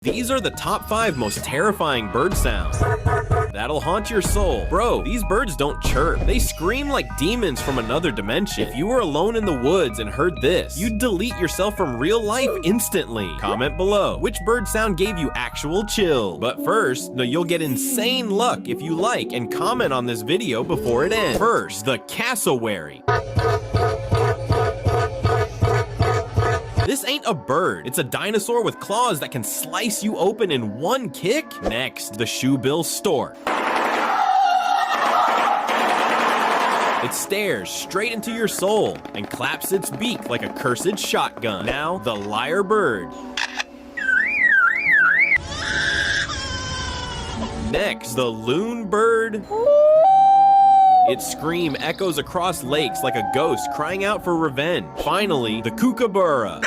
These are the top 5 most terrifying bird sounds that'll haunt your soul. Bro, these birds don't chirp. They scream like demons from another dimension. If you were alone in the woods and heard this, you'd delete yourself from real life instantly. Comment below which bird sound gave you actual chills. But first, no, you'll get insane luck if you like and comment on this video before it ends. First, the cassowary. This ain't a bird. It's a dinosaur with claws that can slice you open in one kick. Next, the shoebill stork. It stares straight into your soul and claps its beak like a cursed shotgun. Now, the lyrebird. Next, the loon bird. Its scream echoes across lakes like a ghost crying out for revenge. Finally, the kookaburra.